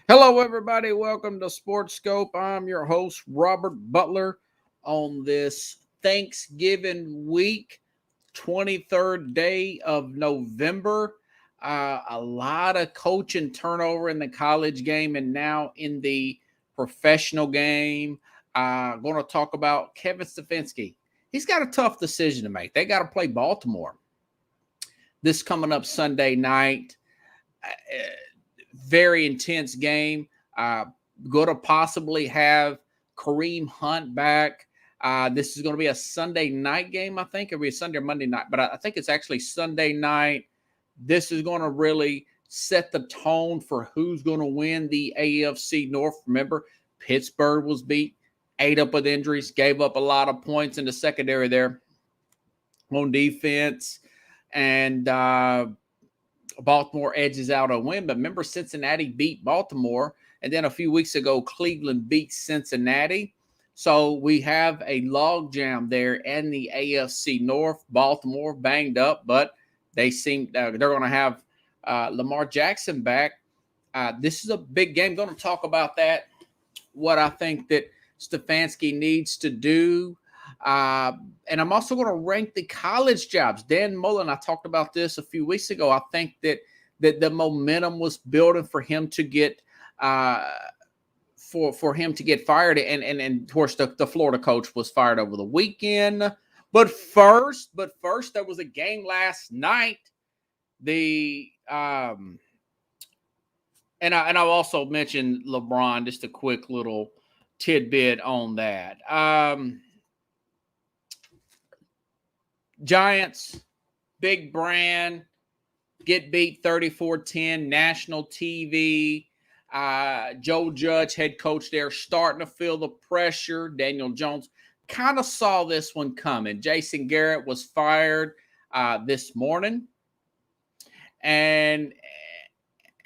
Hello, everybody. Welcome to Sports Scope. I'm your host, Robert Butler, on this Thanksgiving week, 23rd day of November. A lot of coaching turnover in the college game and now in the professional game. Going to talk about Kevin Stefanski. He's got a tough decision to make. They got to play Baltimore this coming up Sunday night. Very intense game. Going to possibly have Kareem Hunt back. This is going to be a Sunday night game, I think. It'll be a Sunday or Monday night, but I think it's actually Sunday night. This is going to really set the tone for who's going to win the AFC North. Remember, Pittsburgh was beat, ate up with injuries, gave up a lot of points in the secondary there on defense. And Baltimore edges out a win. But remember, Cincinnati beat Baltimore. And then a few weeks ago, Cleveland beat Cincinnati. So we have a logjam there in the AFC North. Baltimore banged up, but they seem they're going to have Lamar Jackson back. This is a big game. Going to talk about that, what I think that Stefanski needs to do. And I'm also going to rank the college jobs. Dan Mullen, I talked about this a few weeks ago. I think that the momentum was building for him to get for him to get fired. And of course, the Florida coach was fired over the weekend. But first, there was a game last night. And I'll also mention LeBron, just a quick little tidbit on that. Giants, big brand, get beat 34-10, national TV. Joe Judge, head coach there, starting to feel the pressure. Daniel Jones kind of saw this one coming. Jason Garrett was fired this morning. And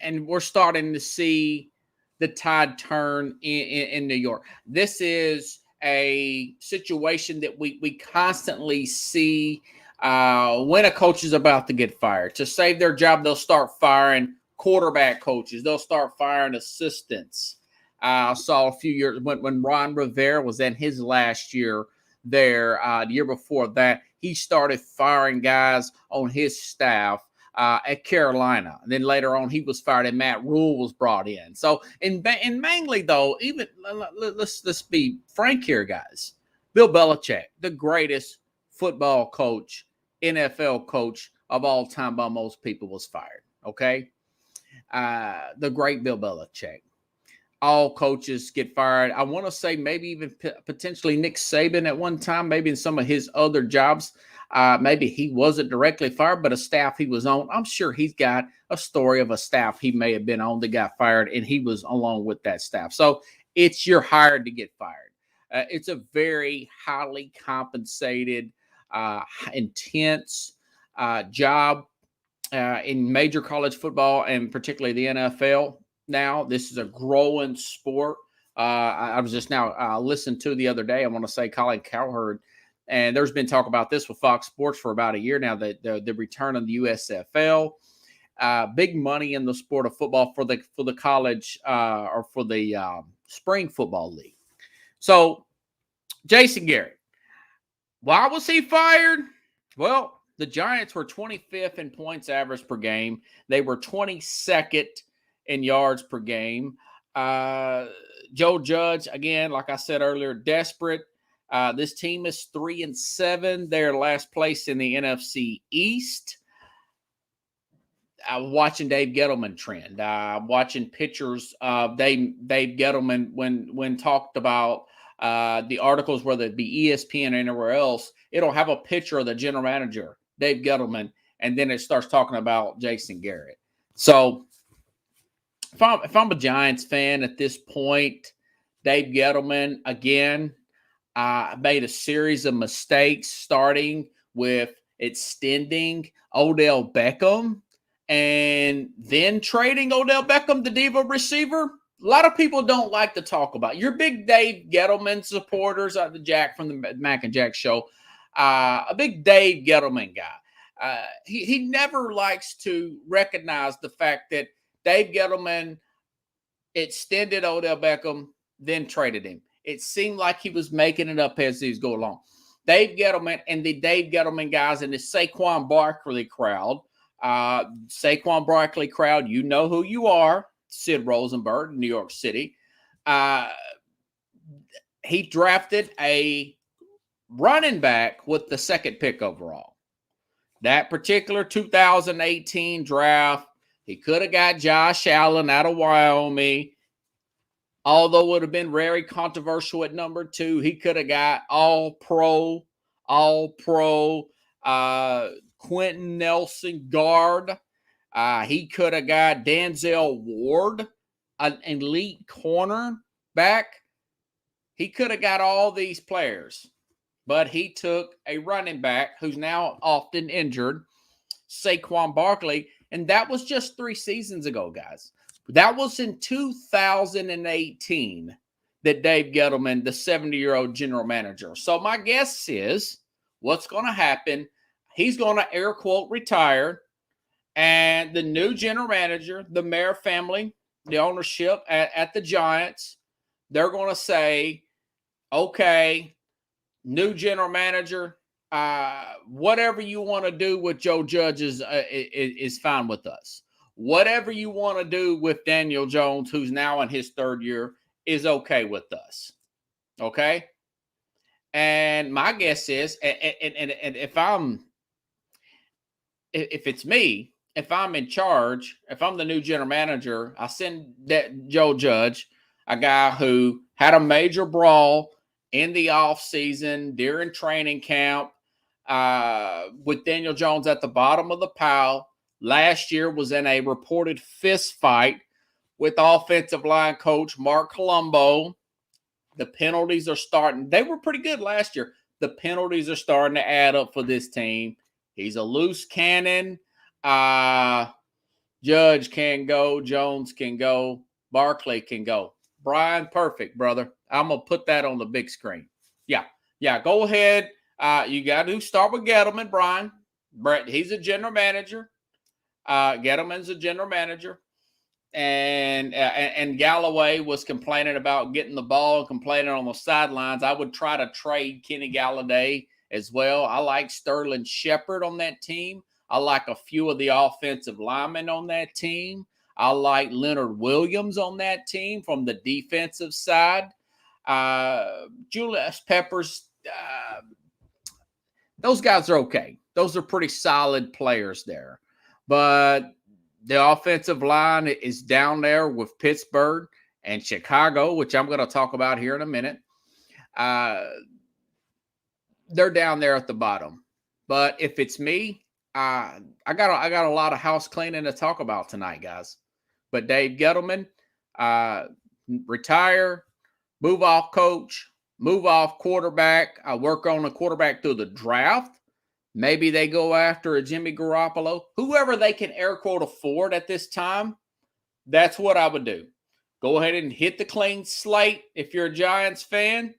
we're starting to see the tide turn in New York. This is a situation that we constantly see when a coach is about to get fired. To save their job, they'll start firing quarterback coaches. They'll start firing assistants. I saw a few years when Ron Rivera was in his last year there, the year before that, he started firing guys on his staff at Carolina. And then later on, he was fired and Matt Rule was brought in. So, and mainly though, even let's be frank here, guys. Bill Belichick, the greatest football coach, NFL coach of all time by most people, was fired. Okay. The great Bill Belichick. All coaches get fired. I want to say maybe even potentially Nick Saban at one time, maybe in some of his other jobs. Maybe he wasn't directly fired, but a staff he was on. I'm sure he's got a story of a staff he may have been on that got fired, and he was along with that staff. So you're hired to get fired. It's a very highly compensated, intense job in major college football and particularly the NFL. Now, this is a growing sport. I was just now listened to the other day. I want to say Colin Cowherd. And there's been talk about this with Fox Sports for about a year now, that the return of the USFL, big money in the sport of football for the college or for the spring football league. So Jason Garrett, why was he fired? Well, the Giants were 25th in points average per game. They were 22nd in yards per game. Joe Judge, again, like I said earlier, desperate. This team is 3-7. They're last place in the NFC East. I'm watching Dave Gettleman trend. Watching pictures of Dave Gettleman when talked about the articles, whether it be ESPN or anywhere else. It'll have a picture of the general manager, Dave Gettleman, and then it starts talking about Jason Garrett. So if I'm a Giants fan at this point, Dave Gettleman, again, made a series of mistakes, starting with extending Odell Beckham and then trading Odell Beckham, the diva receiver. A lot of people don't like to talk about. You're big Dave Gettleman supporters, the Jack from the Mac and Jack show, a big Dave Gettleman guy. He never likes to recognize the fact that Dave Gettleman extended Odell Beckham, then traded him. It seemed like he was making it up as he was going along. Dave Gettleman and the Dave Gettleman guys and the Saquon Barkley crowd, you know who you are, Sid Rosenberg, New York City. He drafted a running back with the second pick overall. That particular 2018 draft, he could have got Josh Allen out of Wyoming. Although it would have been very controversial at number 2, he could have got all-pro, Quentin Nelson guard. He could have got Denzel Ward, an elite cornerback. He could have got all these players, but he took a running back who's now often injured, Saquon Barkley, and that was just 3 seasons ago, guys. That was in 2018 that Dave Gettleman, the 70-year-old general manager. So my guess is what's going to happen, he's going to air quote retire, and the new general manager, the Mayer family, the ownership at the Giants, they're going to say, okay, new general manager, whatever you want to do with Joe Judge is fine with us. Whatever you want to do with Daniel Jones, who's now in his 3rd year, is okay with us. Okay? And my guess is, and if it's me, if I'm in charge, if I'm the new general manager, I send that Joe Judge, a guy who had a major brawl in the offseason during training camp with Daniel Jones at the bottom of the pile. Last year was in a reported fist fight with offensive line coach Mark Colombo. The penalties are starting. They were pretty good last year. The penalties are starting to add up for this team. He's a loose cannon. Judge can go. Jones can go. Barkley can go. Brian, perfect, brother. I'm going to put that on the big screen. Yeah, go ahead. You got to start with Gettleman, Brian. Brett, he's a general manager. Gettleman's a general manager. And Galloway was complaining about getting the ball and complaining on the sidelines. I would try to trade Kenny Galladay as well. I like Sterling Shepard on that team. I like a few of the offensive linemen on that team. I like Leonard Williams on that team from the defensive side. Julius Peppers, those guys are okay. Those are pretty solid players there. But the offensive line is down there with Pittsburgh and Chicago, which I'm going to talk about here in a minute. They're down there at the bottom. But if it's me, I got a lot of house cleaning to talk about tonight, guys. But Dave Gettleman, retire, move off coach, move off quarterback. I work on a quarterback through the draft. Maybe they go after a Jimmy Garoppolo. Whoever they can air quote afford at this time, that's what I would do. Go ahead and hit the clean slate if you're a Giants fan.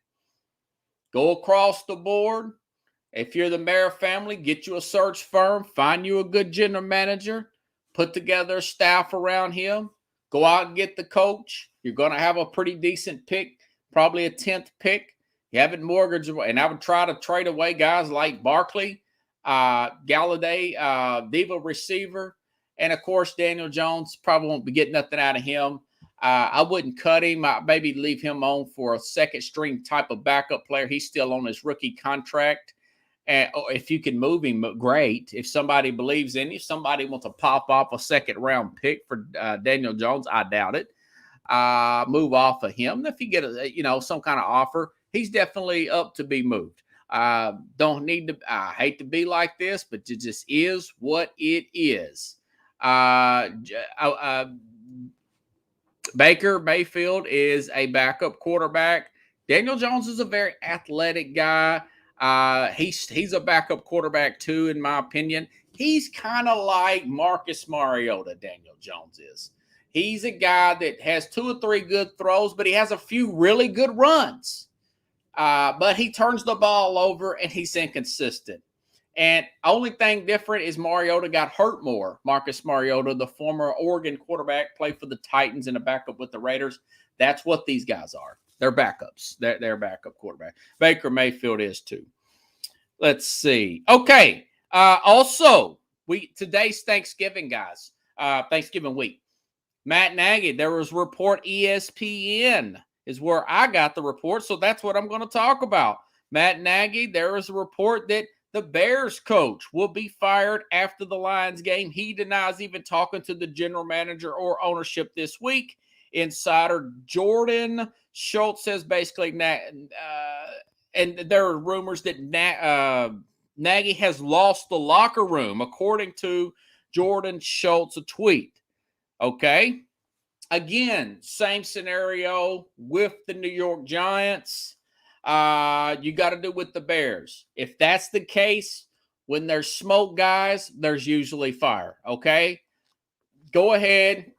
Go across the board. If you're the Mayer family, get you a search firm. Find you a good general manager. Put together a staff around him. Go out and get the coach. You're going to have a pretty decent pick, probably a 10th pick. You haven't mortgaged away. And I would try to trade away guys like Barkley, Galladay, diva receiver, and of course Daniel Jones. Probably won't be getting nothing out of him. I wouldn't cut him. I'd maybe leave him on for a second string type of backup player. He's still on his rookie contract, and if you can move him, great. If somebody believes in him, somebody wants to pop off a second round pick for Daniel Jones, I doubt it. Move off of him. If you get some kind of offer, he's definitely up to be moved. Don't need to, I hate to be like this, but it just is what it is. Baker Mayfield is a backup quarterback. Daniel Jones is a very athletic guy. He's a backup quarterback too, in my opinion. He's kind of like Marcus Mariota, Daniel Jones is. He's a guy that has 2 or 3 good throws, but he has a few really good runs. But he turns the ball over and he's inconsistent. And only thing different is Mariota got hurt more. Marcus Mariota, the former Oregon quarterback, played for the Titans and a backup with the Raiders. That's what these guys are. They're backups. They're backup quarterback. Baker Mayfield is too. Let's see. Okay. Also, today's Thanksgiving, guys. Thanksgiving week. Matt Nagy, there was a report. ESPN is where I got the report, so that's what I'm going to talk about. Matt Nagy, there was a report that the Bears coach will be fired after the Lions game. He denies even talking to the general manager or ownership this week. Insider Jordan Schultz says basically, and there are rumors that Nagy has lost the locker room, according to Jordan Schultz, a tweet. Okay. Again, same scenario with the New York Giants. You got to do with the Bears. If that's the case, when there's smoke, guys, there's usually fire. Okay. Go ahead.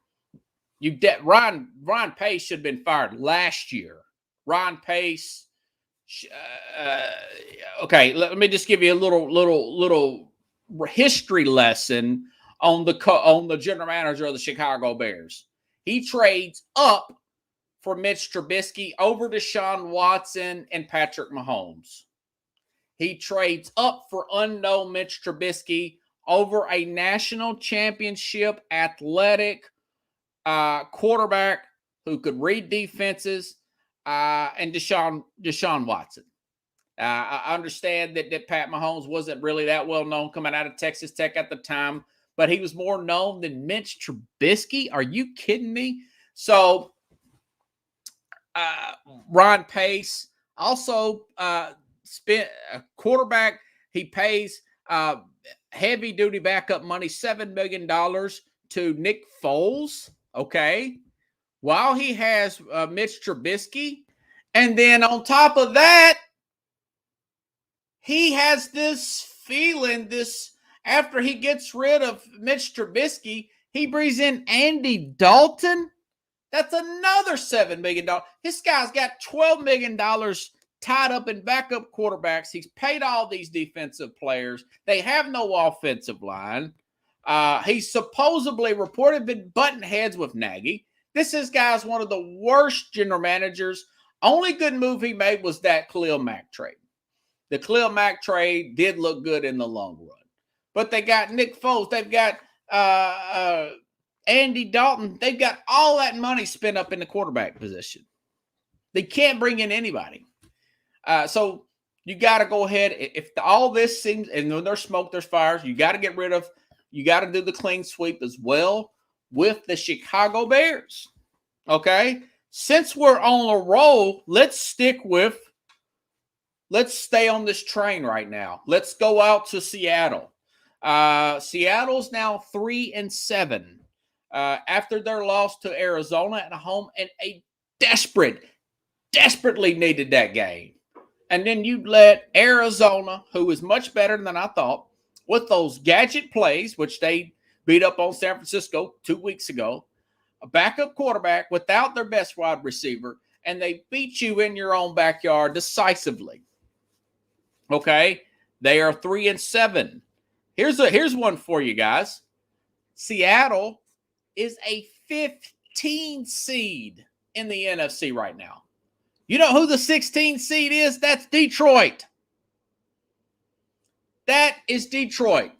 Ryan Pace should have been fired last year. Ryan Pace. Okay, let me just give you a little history lesson on the general manager of the Chicago Bears. He trades up for Mitch Trubisky over Deshaun Watson and Patrick Mahomes. He trades up for unknown Mitch Trubisky over a national championship athletic quarterback who could read defenses and Deshaun Watson. I understand that Pat Mahomes wasn't really that well known coming out of Texas Tech at the time, but he was more known than Mitch Trubisky. Are you kidding me? So Ron Pace also spent a quarterback. He pays heavy-duty backup money, $7 million to Nick Foles, okay, while he has Mitch Trubisky. And then on top of that, he has this feeling, after he gets rid of Mitch Trubisky, he brings in Andy Dalton. That's another $7 million. This guy's got $12 million tied up in backup quarterbacks. He's paid all these defensive players. They have no offensive line. He's supposedly reported been button heads with Nagy. This guy's one of the worst general managers. Only good move he made was that Khalil Mack trade. The Khalil Mack trade did look good in the long run. But they got Nick Foles. They've got Andy Dalton. They've got all that money spent up in the quarterback position. They can't bring in anybody. So you got to go ahead. If all this seems, and when there's smoke, there's fires, you got to get rid of, you got to do the clean sweep as well with the Chicago Bears. Okay? Since we're on a roll, let's stay on this train right now. Let's go out to Seattle. Seattle's now 3-7 after their loss to Arizona at home, and a desperately needed that game. And then you let Arizona, who is much better than I thought, with those gadget plays, which they beat up on San Francisco 2 weeks ago, a backup quarterback without their best wide receiver, and they beat you in your own backyard decisively. Okay? They are 3-7. Here's one for you guys. Seattle is a 15 seed in the NFC right now. You know who the 16 seed is? That's Detroit. That is Detroit.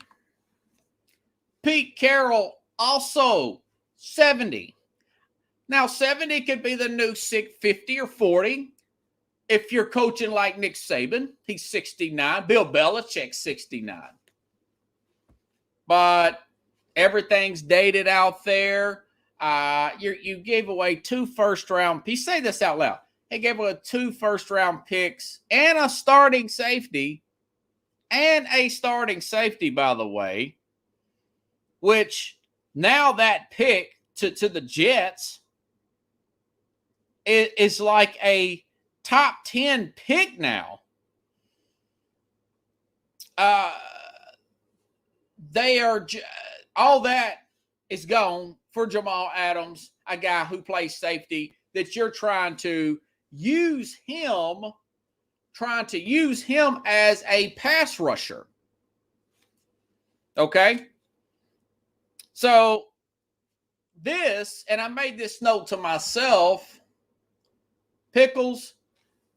Pete Carroll also 70. Now, 70 could be the new 50 or 40. If you're coaching like Nick Saban, he's 69. Bill Belichick, 69. But everything's dated out there. You gave away 2 first-round. You say this out loud. He gave away 2 first-round picks and a starting safety. And a starting safety, by the way. Which now that pick to the Jets is like a top 10 pick now. They are all that is gone for Jamal Adams, a guy who plays safety that you're trying to use him as a pass rusher. Okay? So this, and I made this note to myself, Pickles,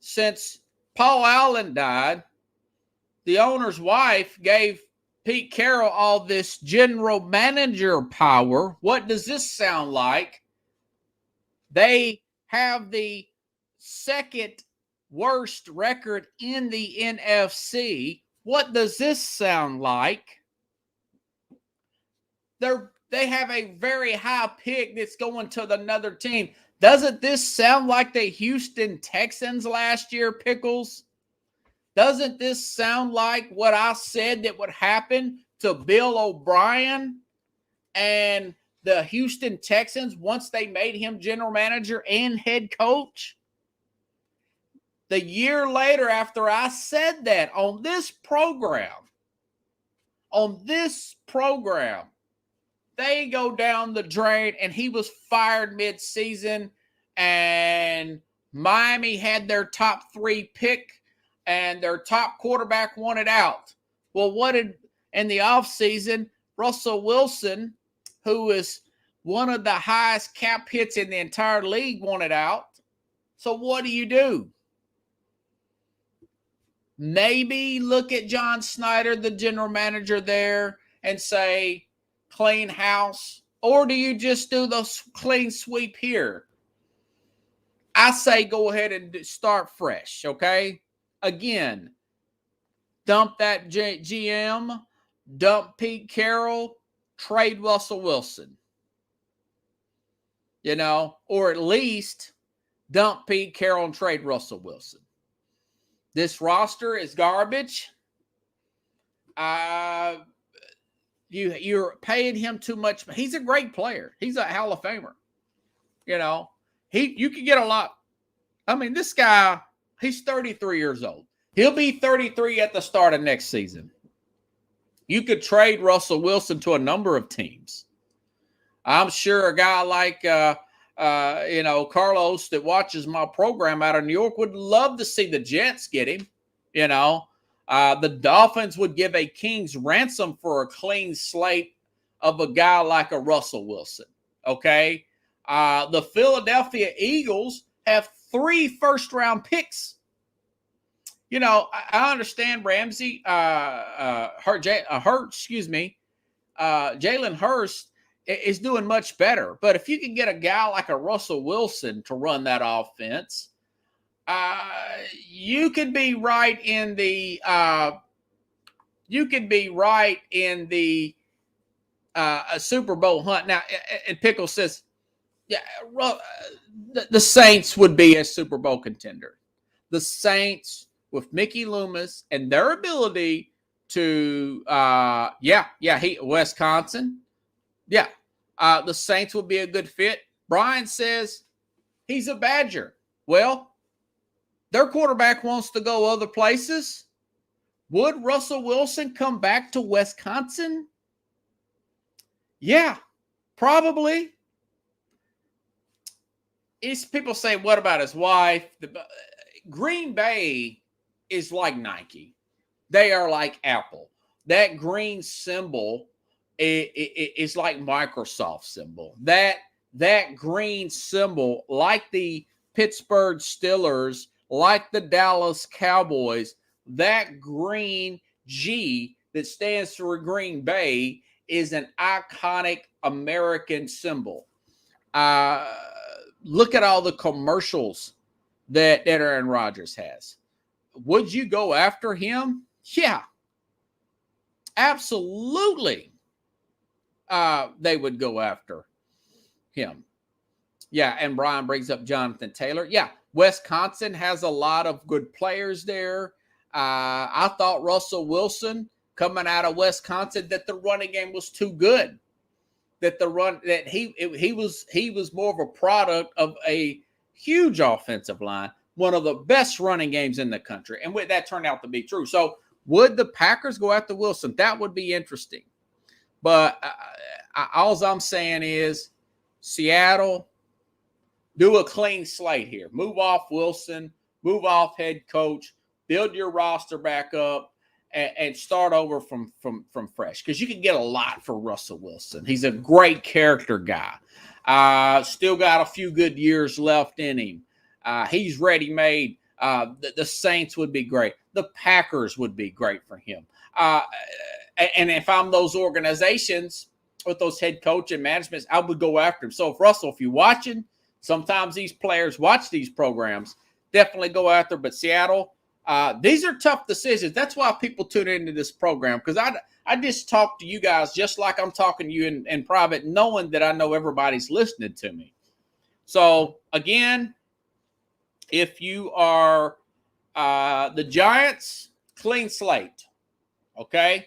since Paul Allen died, the owner's wife gave Pete Carroll all this general manager power. What does this sound like? They have the second worst record in the NFC. What does this sound like? They have a very high pick that's going to another team. Doesn't this sound like the Houston Texans last year, Pickles? Doesn't this sound like what I said that would happen to Bill O'Brien and the Houston Texans once they made him general manager and head coach? The year later, after I said that on this program, they go down the drain, and he was fired mid-season, and Miami had their top 3 pick, and their top quarterback wanted out. Well, in the offseason, Russell Wilson, who is one of the highest cap hits in the entire league, wanted out. So what do? Maybe look at John Snyder, the general manager there, and say, clean house? Or do you just do the clean sweep here? I say go ahead and start fresh, okay? Again, dump that GM, dump Pete Carroll, trade Russell Wilson. Or at least dump Pete Carroll and trade Russell Wilson. This roster is garbage. You're paying him too much. He's a great player. He's a Hall of Famer. You can get a lot. I mean, this guy, he's 33 years old. He'll be 33 at the start of next season. You could trade Russell Wilson to a number of teams. I'm sure a guy like Carlos that watches my program out of New York would love to see the Jets get him. The Dolphins would give a king's ransom for a clean slate of a guy like a Russell Wilson. Okay. The Philadelphia Eagles have 3 first-round picks. I understand Ramsey, Jalen Hurst is doing much better. But if you can get a guy like a Russell Wilson to run that offense, you could be right in the Super Bowl hunt. Now, and Pickle says, yeah, the Saints would be a Super Bowl contender. The Saints with Mickey Loomis and their ability to, Wisconsin. Yeah, the Saints would be a good fit. Brian says he's a Badger. Well, their quarterback wants to go other places. Would Russell Wilson come back to Wisconsin? Yeah, probably. People say, what about his wife? Green Bay is like Nike. They are like Apple. That green symbol is like Microsoft symbol. That green symbol, like the Pittsburgh Steelers, like the Dallas Cowboys, that green G that stands for Green Bay is an iconic American symbol. Look at all the commercials that Aaron Rodgers has. Would you go after him? Yeah, absolutely. They would go after him. Yeah, and Brian brings up Jonathan Taylor. Yeah, Wisconsin has a lot of good players there. I thought Russell Wilson coming out of Wisconsin that the running game was too good. He was more of a product of a huge offensive line, one of the best running games in the country, and that turned out to be true. So, would the Packers go after Wilson? That would be interesting. But all I'm saying is, Seattle, do a clean slate here. Move off Wilson, move off head coach, build your roster back up, and start over from fresh, because you can get a lot for Russell Wilson. He's a great character guy. Still got a few good years left in him. He's ready-made. The Saints would be great. The Packers would be great for him. And if I'm those organizations with those head coach and managements, I would go after him. So, if you're watching, sometimes these players watch these programs, definitely go after. But Seattle, these are tough decisions. That's why people tune into this program, because I just talk to you guys just like I'm talking to you in private, knowing that I know everybody's listening to me. So, again, if you are the Giants, clean slate, okay?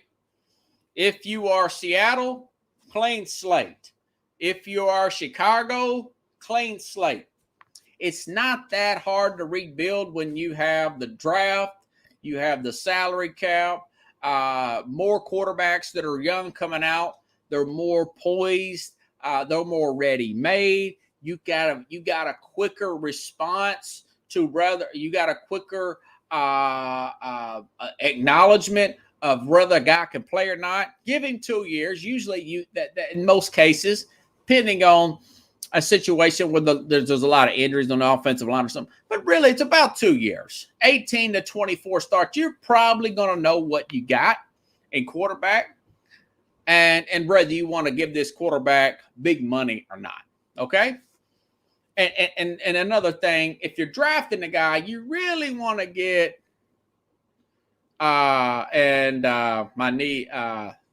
If you are Seattle, clean slate. If you are Chicago, clean slate. It's not that hard to rebuild when you have the draft, you have the salary cap, more quarterbacks that are young coming out. They're more poised. They're more ready-made. You got a quicker response to you got a quicker acknowledgement of whether a guy can play or not. Give him 2 years. Usually, that in most cases, depending on a situation where there's a lot of injuries on the offensive line or something, but really it's about 2 years. 18 to 24 starts. You're probably going to know what you got in quarterback, and whether you want to give this quarterback big money or not. Okay. And another thing, if you're drafting a guy, you really want to get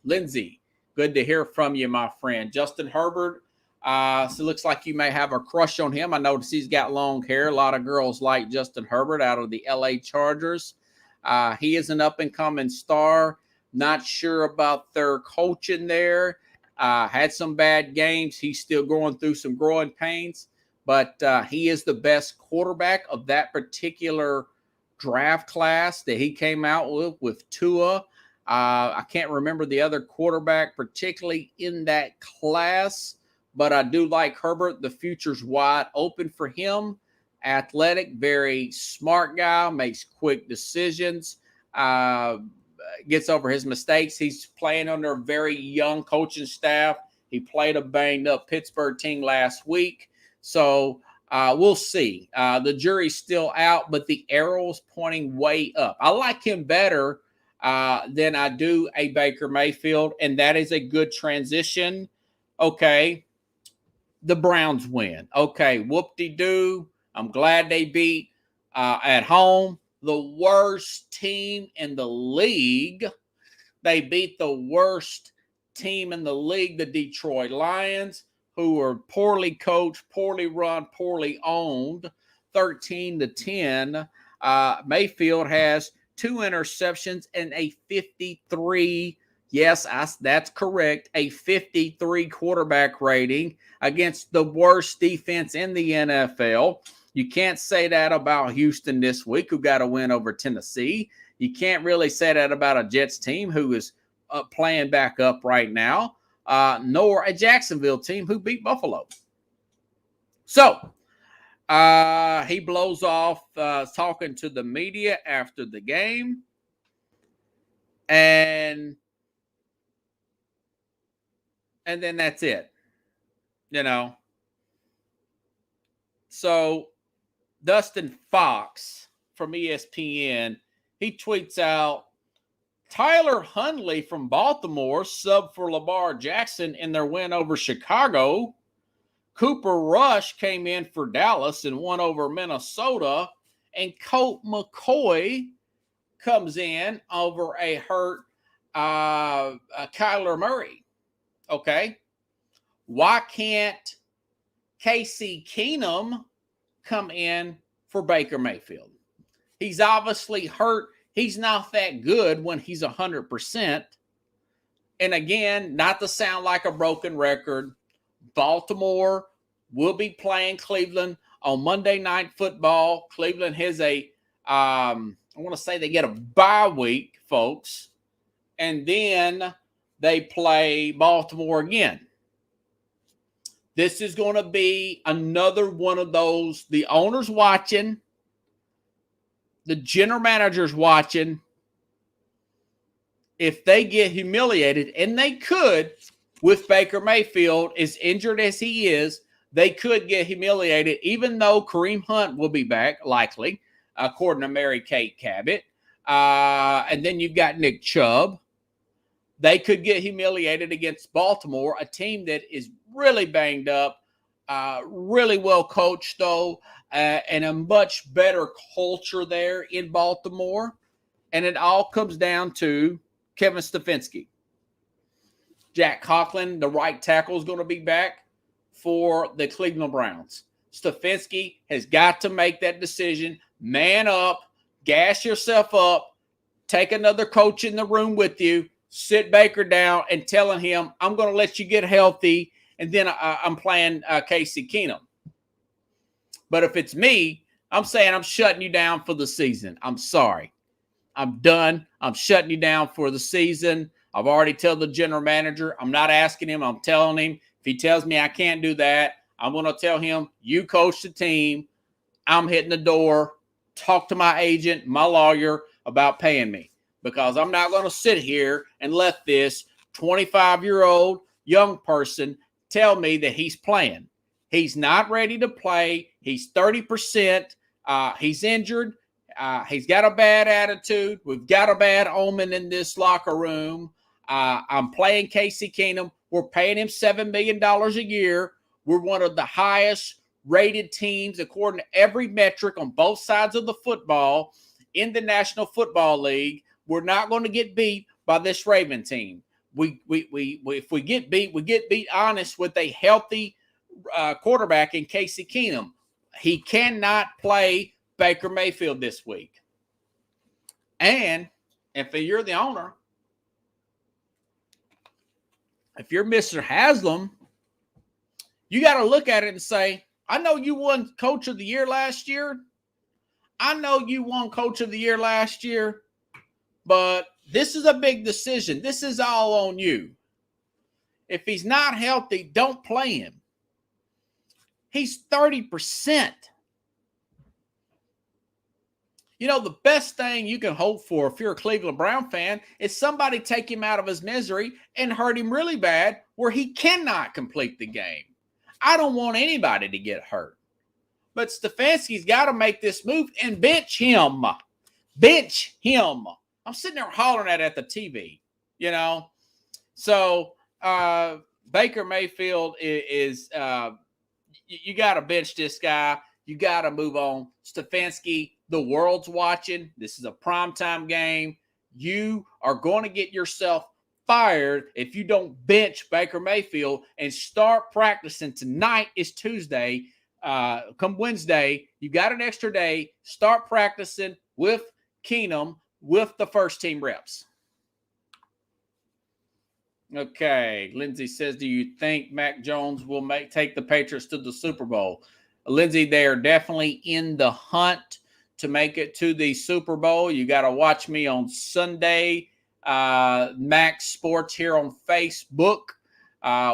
Lindsay, good to hear from you, my friend. Justin Herbert. So it looks like you may have a crush on him. I noticed he's got long hair. A lot of girls like Justin Herbert out of the LA Chargers. He is an up-and-coming star. Not sure about their coaching there. Had some bad games. He's still going through some growing pains. But he is the best quarterback of that particular draft class that he came out with Tua. I can't remember the other quarterback particularly in that class, but I do like Herbert. The future's wide open for him. Athletic, very smart guy, makes quick decisions, gets over his mistakes. He's playing under a very young coaching staff. He played a banged-up Pittsburgh team last week. So we'll see. The jury's still out, but the arrow's pointing way up. I like him better than I do a Baker Mayfield, and that is a good transition. Okay, the Browns win. Okay, whoop-de-doo. I'm glad they beat at home the worst team in the league. They beat the worst team in the league, the Detroit Lions, who are poorly coached, poorly run, poorly owned, 13-10. Mayfield has 2 interceptions and a 53, yes, that's correct, a 53 quarterback rating against the worst defense in the NFL. You can't say that about Houston this week, who got a win over Tennessee. You can't really say that about a Jets team who is playing back up right now. Nor a Jacksonville team who beat Buffalo. So, he blows off talking to the media after the game. And then that's it. So, Dustin Fox from ESPN, he tweets out, Tyler Huntley from Baltimore sub for Lamar Jackson in their win over Chicago. Cooper Rush came in for Dallas and won over Minnesota. And Colt McCoy comes in over a hurt Kyler Murray. Okay. Why can't Casey Keenum come in for Baker Mayfield? He's obviously hurt. He's not that good when he's 100%. And again, not to sound like a broken record, Baltimore will be playing Cleveland on Monday Night Football. Cleveland has I want to say they get a bye week, folks. And then they play Baltimore again. This is going to be another one of those, the owner's watching, the general manager's watching, if they get humiliated, and they could, with Baker Mayfield, as injured as he is, they could get humiliated, even though Kareem Hunt will be back, likely, according to Mary Kate Cabot. And then you've got Nick Chubb. They could get humiliated against Baltimore, a team that is really banged up, really well coached, though, and a much better culture there in Baltimore. And it all comes down to Kevin Stefanski. Jack Conklin, the right tackle, is going to be back for the Cleveland Browns. Stefanski has got to make that decision. Man up, gas yourself up, take another coach in the room with you, sit Baker down and telling him, I'm going to let you get healthy, and then I'm playing Casey Keenum. But if it's me, I'm saying I'm shutting you down for the season. I'm sorry. I'm done. I'm shutting you down for the season. I've already told the general manager. I'm not asking him. I'm telling him. If he tells me I can't do that, I'm going to tell him, you coach the team. I'm hitting the door. Talk to my agent, my lawyer about paying me, because I'm not going to sit here and let this 25-year-old young person tell me that he's playing. He's not ready to play. He's 30%. He's injured. He's got a bad attitude. We've got a bad omen in this locker room. I'm playing Casey Keenum. We're paying him $7 million a year. We're one of the highest rated teams according to every metric on both sides of the football in the National Football League. We're not going to get beat by this Raven team. If we get beat, we get beat honest with a healthy quarterback in Casey Keenum. He cannot play Baker Mayfield this week. And if you're the owner, if you're Mr. Haslam, you got to look at it and say, I know you won Coach of the Year last year. I know you won Coach of the Year last year, but this is a big decision. This is all on you. If he's not healthy, don't play him. He's 30%. You know, the best thing you can hope for if you're a Cleveland Brown fan is somebody take him out of his misery and hurt him really bad where he cannot complete the game. I don't want anybody to get hurt. But Stefanski's got to make this move and bench him. Bench him. I'm sitting there hollering at the TV, you know. So Baker Mayfield is you got to bench this guy. You got to move on. Stefanski, the world's watching. This is a primetime game. You are going to get yourself fired if you don't bench Baker Mayfield and start practicing. Tonight is Tuesday. Come Wednesday, you got an extra day. Start practicing with Keenum with the first team reps. Okay, Lindsay says, do you think Mac Jones will take the Patriots to the Super Bowl? Lindsay, they are definitely in the hunt to make it to the Super Bowl. You got to watch me on Sunday, Max Sports here on Facebook.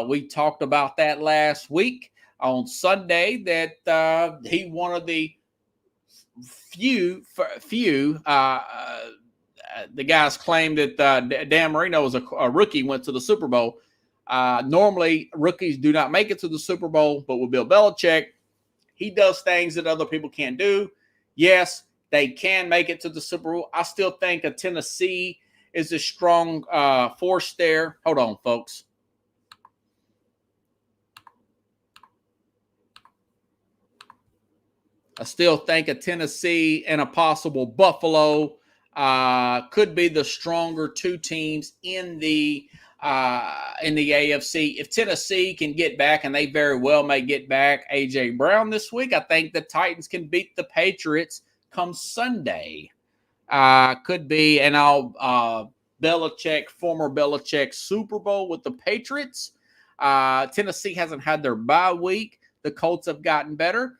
We talked about that last week on Sunday, that he one of the few the guys claimed that Dan Marino was a rookie, went to the Super Bowl. Normally, rookies do not make it to the Super Bowl, but with Bill Belichick, he does things that other people can't do. Yes, they can make it to the Super Bowl. I still think a Tennessee is a strong force there. Hold on, folks. I still think a Tennessee and a possible Buffalo could be the stronger two teams in the AFC. If Tennessee can get back, and they very well may get back A.J. Brown this week, I think the Titans can beat the Patriots come Sunday. Could be, and former Belichick Super Bowl with the Patriots. Tennessee hasn't had their bye week. The Colts have gotten better.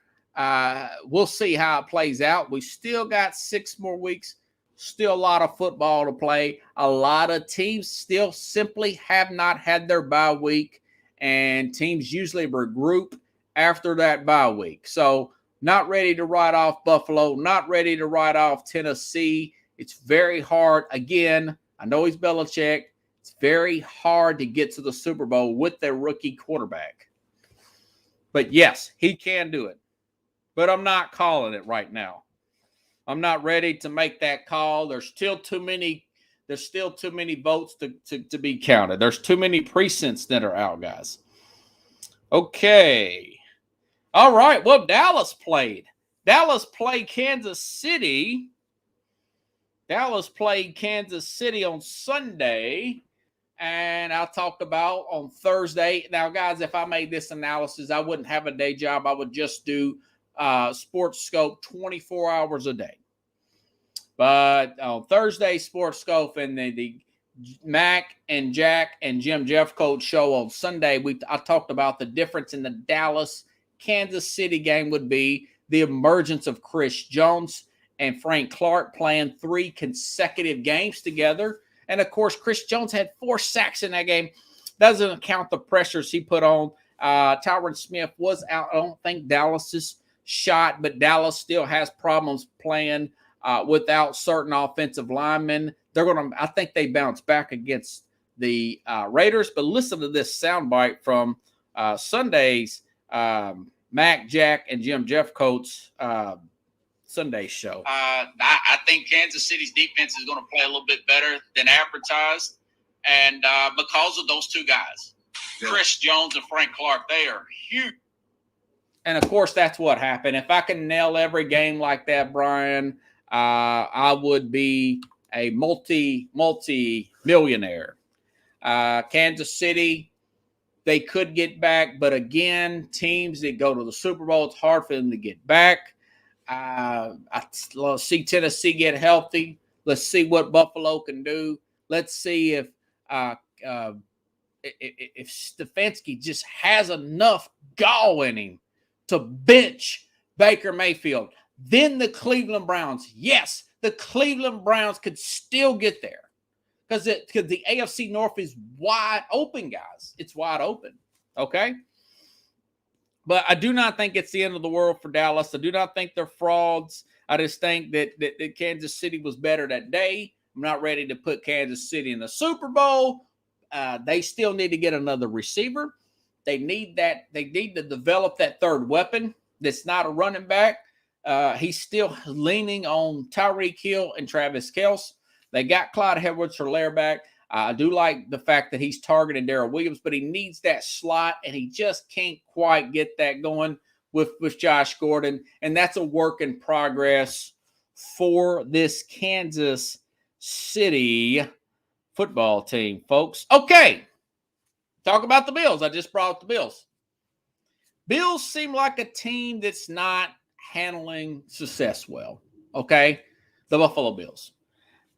We'll see how it plays out. We still got 6 more weeks. Still a lot of football to play. A lot of teams still simply have not had their bye week, and teams usually regroup after that bye week. So not ready to write off Buffalo, not ready to write off Tennessee. It's very hard. Again, I know he's Belichick. It's very hard to get to the Super Bowl with their rookie quarterback. But yes, he can do it. But I'm not calling it right now. I'm not ready to make that call. There's still too many votes to be counted. There's too many precincts that are out, guys. Okay. All right. Well, Dallas played. Dallas played Kansas City. Dallas played Kansas City on Sunday. And I talked about on Thursday. Now, guys, if I made this analysis, I wouldn't have a day job. I would just do Sports Scope 24 hours a day. But on Thursday, Sports Scope and the Mac and Jack and Jim Jeffcoat show on Sunday, I talked about the difference in the Dallas-Kansas City game would be the emergence of Chris Jones and Frank Clark playing 3 consecutive games together. And, of course, Chris Jones had 4 sacks in that game. Doesn't count the pressures he put on. Tyron Smith was out. I don't think Dallas is shot, but Dallas still has problems playing without certain offensive linemen. I think they bounce back against the Raiders. But listen to this soundbite from Sunday's Mac, Jack, and Jim Jeffcoat's Sunday show. I think Kansas City's defense is going to play a little bit better than advertised. And because of those 2 guys, Chris Jones and Frank Clark, they are huge. And, of course, that's what happened. If I can nail every game like that, Brian, I would be a multi-millionaire. Kansas City, they could get back. But, again, teams that go to the Super Bowl, it's hard for them to get back. Let's see Tennessee get healthy. Let's see what Buffalo can do. Let's see if Stefanski just has enough gall in him to bench Baker Mayfield. Then the Cleveland Browns. Yes, the Cleveland Browns could still get there because the AFC North is wide open, guys. It's wide open. Okay. But I do not think it's the end of the world for Dallas. I do not think they're frauds. I just think that Kansas City was better that day. I'm not ready to put Kansas City in the Super Bowl. They still need to get another receiver. They need that. They need to develop that third weapon that's not a running back. He's still leaning on Tyreek Hill and Travis Kelce. They got Clyde Edwards-Helaire back. I do like the fact that he's targeting Darrell Williams, but he needs that slot, and he just can't quite get that going with Josh Gordon. And that's a work in progress for this Kansas City football team, folks. Okay, talk about the Bills. I just brought up the Bills. Bills seem like a team that's not handling success well, okay? The Buffalo Bills.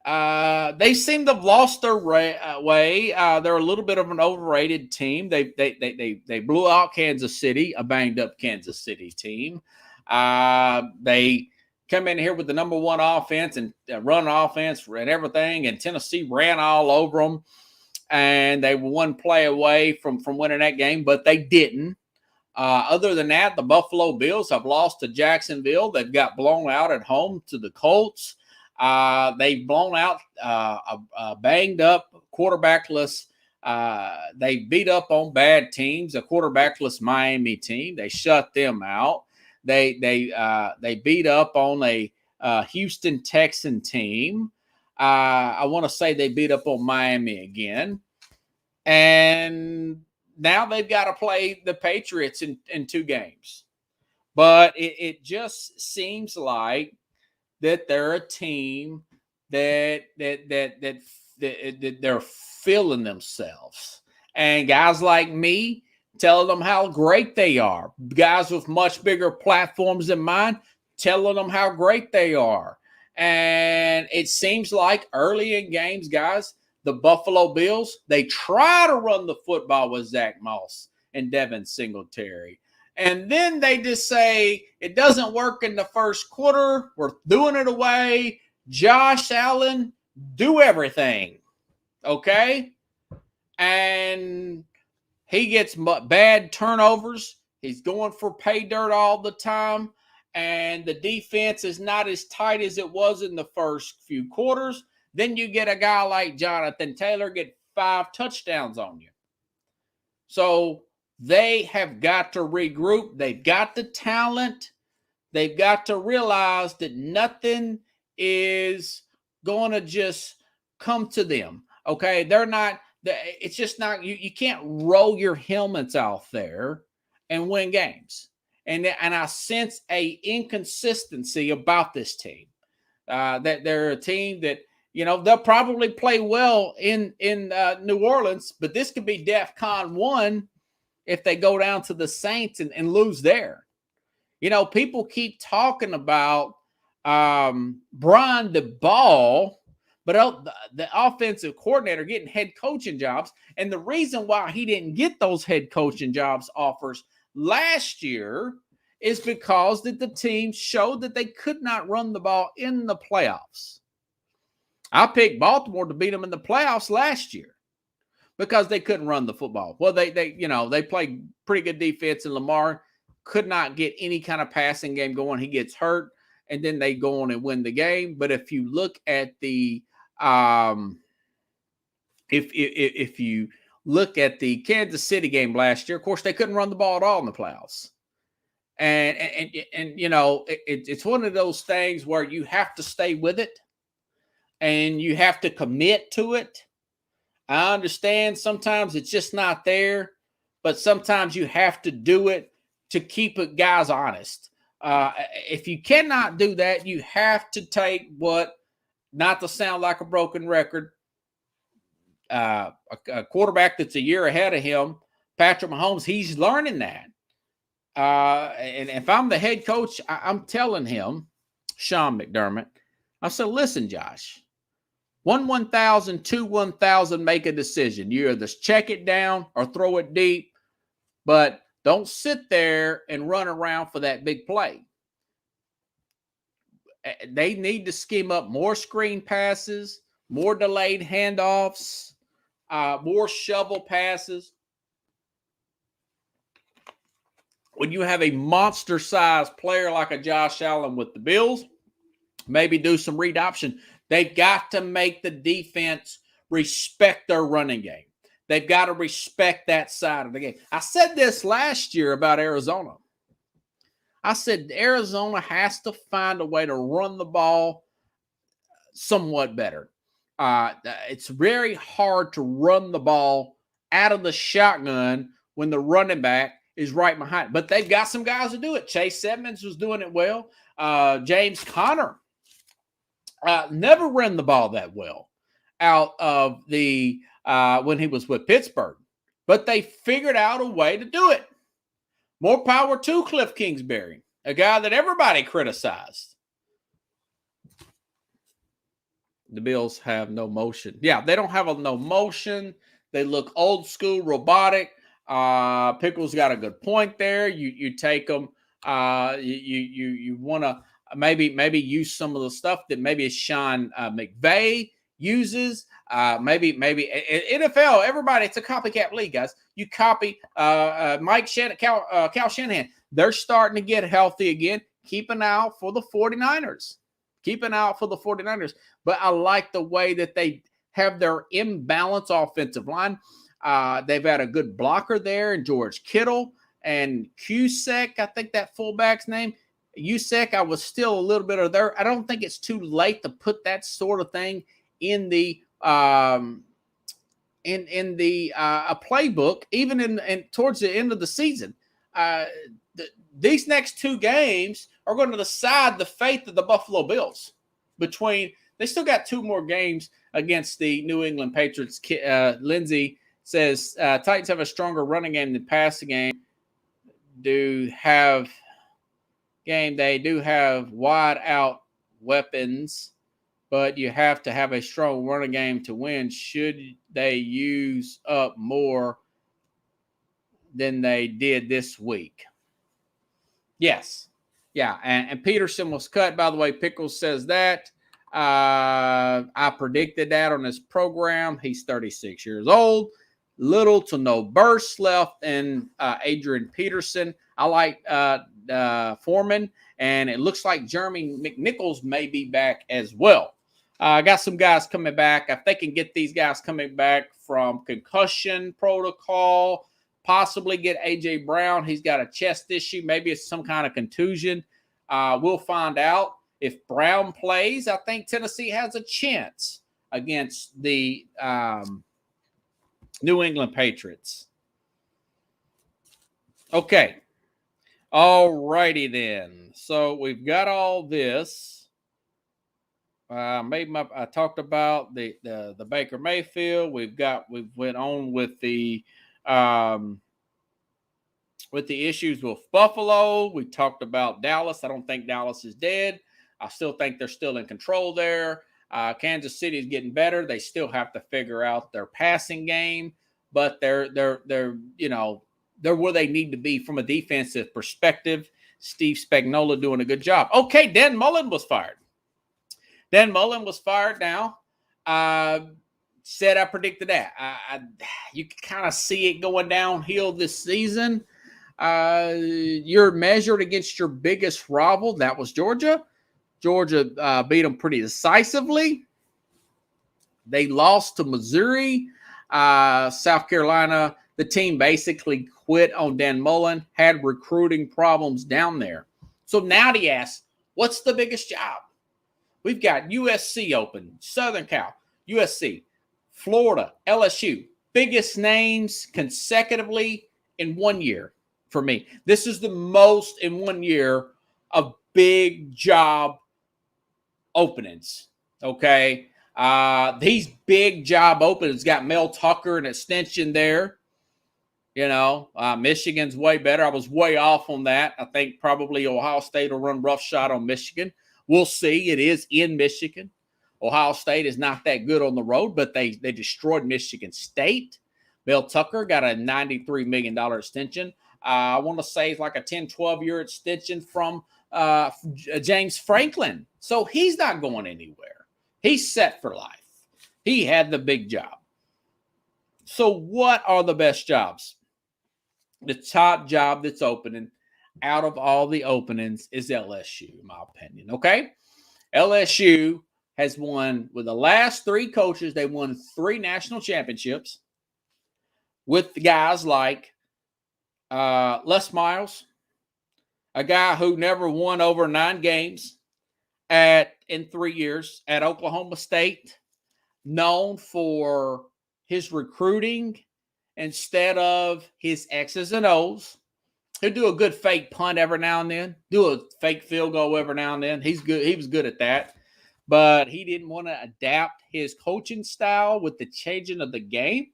They seem to have lost their way. They're a little bit of an overrated team. They blew out Kansas City, a banged-up Kansas City team. They come in here with the number 1 offense and run offense and everything, and Tennessee ran all over them, and they were 1 play away from winning that game, but they didn't. Other than that, the Buffalo Bills have lost to Jacksonville. They've got blown out at home to the Colts. They've blown out a banged-up, quarterbackless. They beat up on bad teams, a quarterbackless Miami team. They shut them out. They beat up on a Houston Texan team. I want to say they beat up on Miami again. And now they've got to play the Patriots in 2 games. But it just seems like that they're a team that they're feeling themselves. And guys like me telling them how great they are. Guys with much bigger platforms than mine telling them how great they are. And it seems like early in games, guys, the Buffalo Bills, they try to run the football with Zach Moss and Devin Singletary. And then they just say, it doesn't work in the first quarter. We're throwing it away. Josh Allen, do everything. Okay? And he gets bad turnovers. He's going for pay dirt all the time. And the defense is not as tight as it was in the first few quarters. Then you get a guy like Jonathan Taylor get 5 touchdowns on you. So they have got to regroup. They've got the talent. They've got to realize that nothing is going to just come to them. Okay. They're not, it's just not, you can't roll your helmets out there and win games. And I sense a inconsistency about this team. That they're a team that, they'll probably play well in New Orleans, but this could be DEFCON 1 if they go down to the Saints and lose there. People keep talking about Brian DeBall, but the offensive coordinator getting head coaching jobs. And the reason why he didn't get those head coaching jobs offers last year is because that the team showed that they could not run the ball in the playoffs. I picked Baltimore to beat them in the playoffs last year because they couldn't run the football. Well, they played pretty good defense, and Lamar could not get any kind of passing game going. He gets hurt, and then they go on and win the game. But if you look at the if you look at the Kansas City game last year, of course, they couldn't run the ball at all in the playoffs. And it's one of those things where you have to stay with it and you have to commit to it. I understand sometimes it's just not there, but sometimes you have to do it to keep guys honest. If you cannot do that, you have to take what, not to sound like a broken record, a quarterback that's a year ahead of him, Patrick Mahomes, he's learning that. And if I'm the head coach, I'm telling him, Sean McDermott, I said, listen, Josh, 1,000, 1,000, make a decision. You either check it down or throw it deep, but don't sit there and run around for that big play. They need to scheme up more screen passes, more delayed handoffs, more shovel passes. When you have a monster-sized player like a Josh Allen with the Bills, maybe do some read option. They've got to make the defense respect their running game. They've got to respect that side of the game. I said this last year about Arizona. I said Arizona has to find a way to run the ball somewhat better. It's very hard to run the ball out of the shotgun when the running back is right behind. But they've got some guys to do it. Chase Edmonds was doing it well. James Conner never ran the ball that well out of the when he was with Pittsburgh. But they figured out a way to do it. More power to Cliff Kingsbury, a guy that everybody criticized. The Bills have no motion. Yeah, they don't have no motion. They look old school, robotic. Pickles got a good point there. You take them. You want to maybe use some of the stuff that maybe Sean McVay uses. Maybe NFL. Everybody, it's a copycat league, guys. You copy Mike Shanahan, Cal Shanahan. They're starting to get healthy again. Keep an eye out for the 49ers. Keep an eye out for the 49ers. But I like the way that they have their imbalanced offensive line. They've had a good blocker there in George Kittle and Cusack. I think that fullback's name. Cusack, I was still a little bit of there. I don't think it's too late to put that sort of thing in the playbook, even in towards the end of the season. These next 2 games are going to decide the fate of the Buffalo Bills. They still got 2 more games against the New England Patriots. Lindsay says Titans have a stronger running game than passing game. They do have wide out weapons, but you have to have a strong running game to win. Should they use up more than they did this week? Yes. Yeah, and Peterson was cut. By the way, Pickles says that. I predicted that on his program. He's 36 years old. Little to no burst left in Adrian Peterson. I like Foreman, and it looks like Jeremy McNichols may be back as well. Got some guys coming back. If they can get these guys coming back from concussion protocol, possibly get A.J. Brown. He's got a chest issue. Maybe it's some kind of contusion. We'll find out. If Brown plays, I think Tennessee has a chance against the New England Patriots. Okay. All righty then. So we've got all this. I talked about the Baker Mayfield. We went on with the issues with Buffalo. We talked about Dallas. I don't think Dallas is dead. I still think they're still in control there. Kansas City is getting better. They still have to figure out their passing game, but they're where they need to be from a defensive perspective. Steve Spagnuolo doing a good job. Okay, Dan Mullen was fired. Dan Mullen was fired now. Said I predicted that. You can kind of see it going downhill this season. You're measured against your biggest rival. That was Georgia. Georgia beat them pretty decisively. They lost to Missouri. South Carolina, the team basically quit on Dan Mullen, had recruiting problems down there. So now he asks, what's the biggest job? We've got USC open, Southern Cal, USC, Florida, LSU. Biggest names consecutively in 1 year for me. This is the most in 1 year of big job openings, okay? These big job openings got Mel Tucker an extension there. Michigan's way better. I was way off on that. I think probably Ohio State will run roughshod on Michigan. We'll see. It is in Michigan. Ohio State is not that good on the road, but they destroyed Michigan State. Mel Tucker got a $93 million extension. I want to say it's like a 10, 12-year extension from James Franklin. So he's not going anywhere. He's set for life. He had the big job. So what are the best jobs? The top job that's opening out of all the openings is LSU, in my opinion. Okay? LSU has won, with the last three coaches, they won 3 national championships with guys like Les Miles, a guy who never won over 9 games in 3 years at Oklahoma State, known for his recruiting instead of his X's and O's. He'll do a good fake punt every now and then, do a fake field goal every now and then. He's good. He was good at that. But he didn't want to adapt his coaching style with the changing of the game.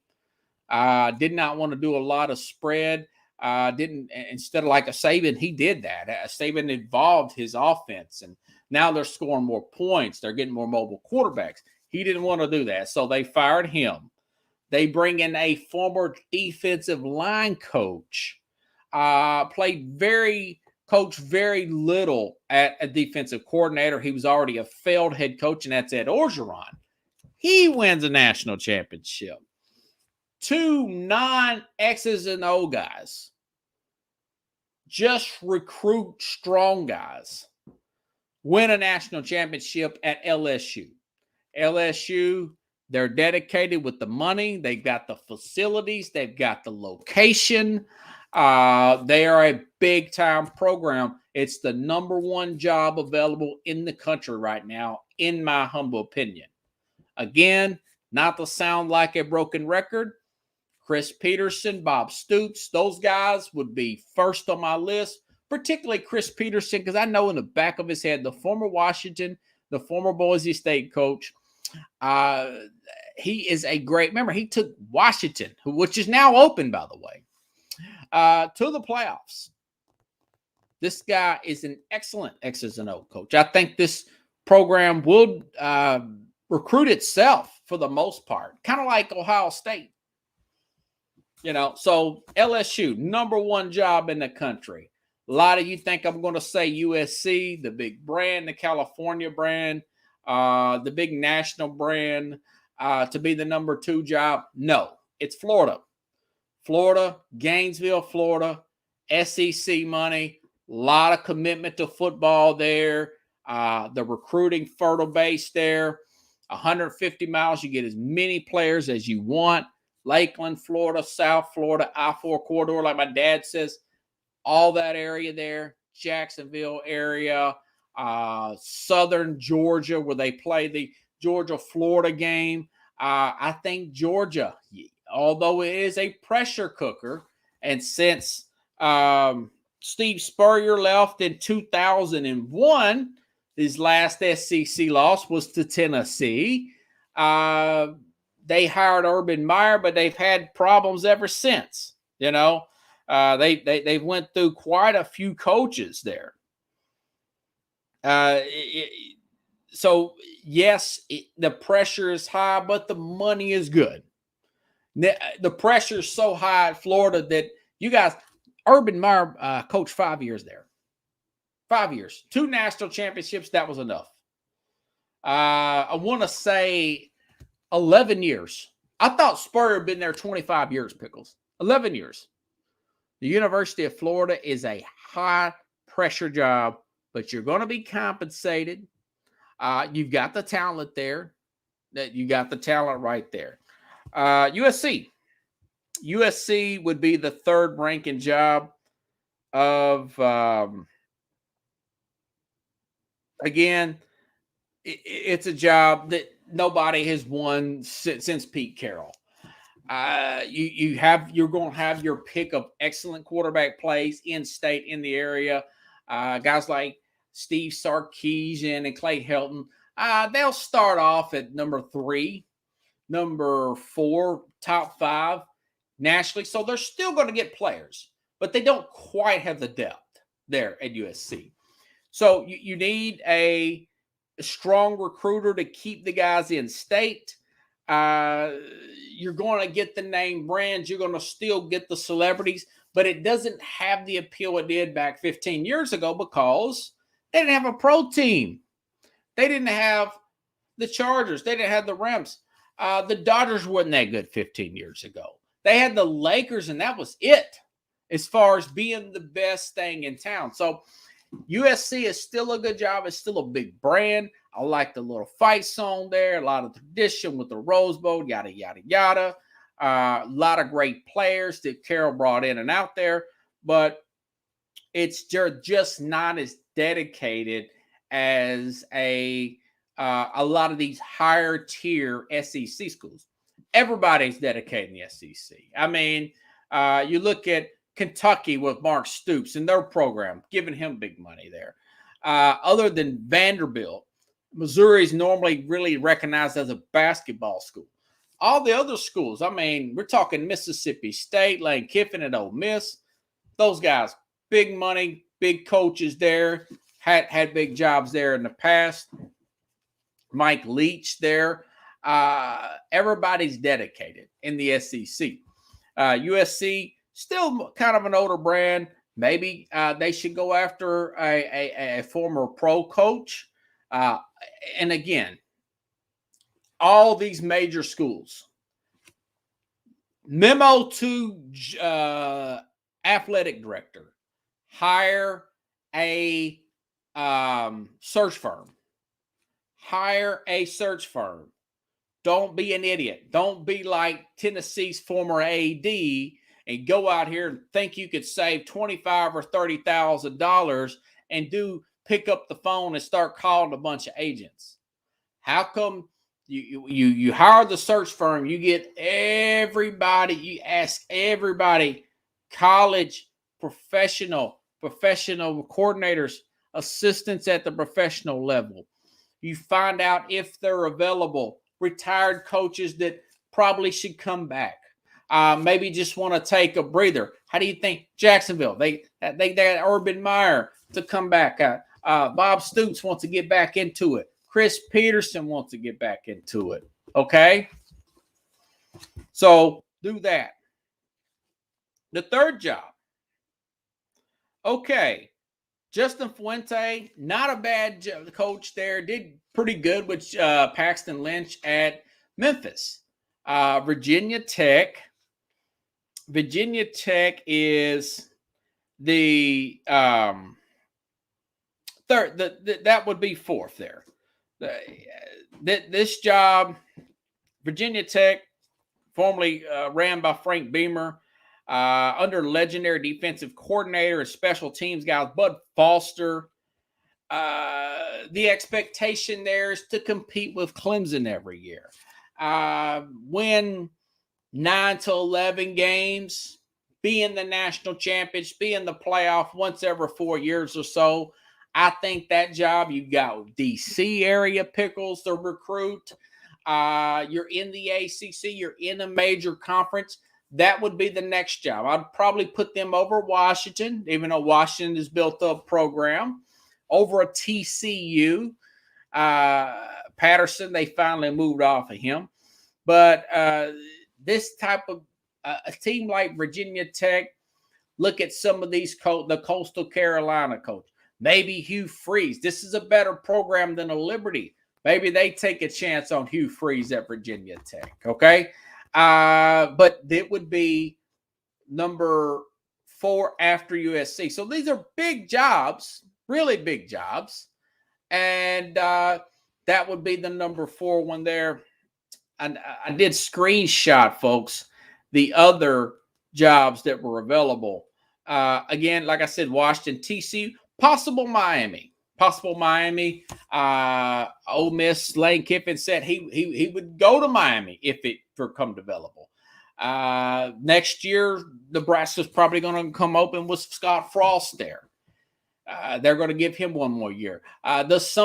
Did not want to do a lot of spread. Instead of like a Saban, he did that. Saban involved his offense, and now they're scoring more points. They're getting more mobile quarterbacks. He didn't want to do that, so they fired him. They bring in a former defensive line coach. Coached very little at a defensive coordinator. He was already a failed head coach, and that's Ed Orgeron. He wins a national championship. 2 non-X's and O guys. Just recruit strong guys. Win a national championship at LSU. LSU, they're dedicated with the money. They've got the facilities. They've got the location. They are a big-time program. It's the number 1 job available in the country right now, in my humble opinion. Again, not to sound like a broken record, Chris Peterson, Bob Stoops, those guys would be first on my list, particularly Chris Peterson, because I know in the back of his head, the former Washington, the former Boise State coach, he is a great member. He took Washington, which is now open, by the way, to the playoffs. This guy is an excellent X's and O coach. I think this program will recruit itself for the most part, kind of like Ohio State. So LSU, number 1 job in the country. A lot of you think I'm going to say USC, the big brand, the California brand, the big national brand, to be the number 2 job. No, it's Florida. Florida, Gainesville, Florida, SEC money, a lot of commitment to football there. The recruiting fertile base there. 150 miles. You get as many players as you want. Lakeland, Florida, South Florida, I-4 corridor, like my dad says, all that area there, Jacksonville area, southern Georgia, where they play the Georgia-Florida game. I think Georgia, although it is a pressure cooker, and since Steve Spurrier left in 2001, his last SEC loss was to Tennessee. They hired Urban Meyer, but they've had problems ever since. You know, they went through quite a few coaches there. So yes, the pressure is high, but the money is good. The pressure is so high at Florida that you guys, Urban Meyer coached 5 years there. 5 years, 2 national championships. That was enough. I want to say 11 years. I thought Spurrier had been there 25 years, Pickles. 11 years. The University of Florida is a high pressure job, but you're going to be compensated. You've got the talent there. You got the talent right there. USC. USC would be the third ranking job of, again, it's a job that nobody has won since Pete Carroll. You're going to have your pick of excellent quarterback plays in state, in the area. Guys like Steve Sarkisian and Clay Helton, they'll start off at number 3, number 4, top 5 nationally. So they're still going to get players, but they don't quite have the depth there at USC. So you need a strong recruiter to keep the guys in state. You're going to get the name brands. You're going to still get the celebrities, but it doesn't have the appeal it did back 15 years ago because they didn't have a pro team. They didn't have the Chargers. They didn't have the Rams. The Dodgers wasn't that good 15 years ago. They had the Lakers, and that was it as far as being the best thing in town. So USC is still a good job. It's still a big brand. I like the little fight song there. A lot of tradition with the Rose Bowl, yada, yada, yada. A lot of great players that Carroll brought in and out there. But it's just not as dedicated as a lot of these higher tier SEC schools. Everybody's dedicated in the SEC. I mean, you look at Kentucky with Mark Stoops and their program, giving him big money there. Other than Vanderbilt, Missouri is normally really recognized as a basketball school. All the other schools, I mean, we're talking Mississippi State, Lane Kiffin at Ole Miss. Those guys, big money, big coaches there, had big jobs there in the past. Mike Leach there. Everybody's dedicated in the SEC. USC, still kind of an older brand. Maybe they should go after a former pro coach. And again, all these major schools. Memo to athletic director. Hire a search firm. Hire a search firm. Don't be an idiot. Don't be like Tennessee's former AD and go out here and think you could save $25,000 or $30,000 and pick up the phone and start calling a bunch of agents. How come you hire the search firm, you get everybody, you ask everybody, college, professional coordinators, assistants at the professional level. You find out if they're available, retired coaches that probably should come back. Maybe just want to take a breather. How do you think Jacksonville? They got Urban Meyer to come back. Bob Stoops wants to get back into it. Chris Peterson wants to get back into it. Okay? So do that. The third job. Okay. Justin Fuente, not a bad coach there. Did pretty good with Paxton Lynch at Memphis. Virginia Tech. Virginia Tech is the third. That would be fourth there. this job, Virginia Tech, formerly ran by Frank Beamer, under legendary defensive coordinator and special teams guys, Bud Foster. The expectation there is to compete with Clemson every year. Win 9 to 11 games, be in the national championship, be in the playoff once every 4 years or so. I think that job, you've got DC area pickles to recruit. You're in the ACC, you're in a major conference. That would be the next job. I'd probably put them over Washington, even though Washington has built up program, over a TCU. Patterson, they finally moved off of him. But this type of a team like Virginia Tech, look at some of these the Coastal Carolina coach. Maybe Hugh Freeze. This is a better program than a Liberty. Maybe they take a chance on Hugh Freeze at Virginia Tech, okay? But it would be number 4 after USC. So these are big jobs, really big jobs. And that would be the number 4 one there. And I did screenshot, folks, the other jobs that were available. Again, like I said, Washington, TCU, possible Miami. Ole Miss, Lane Kiffin said he would go to Miami if it were come available. Next year, Nebraska's probably going to come open with Scott Frost there. They're going to give him 1 more year. Does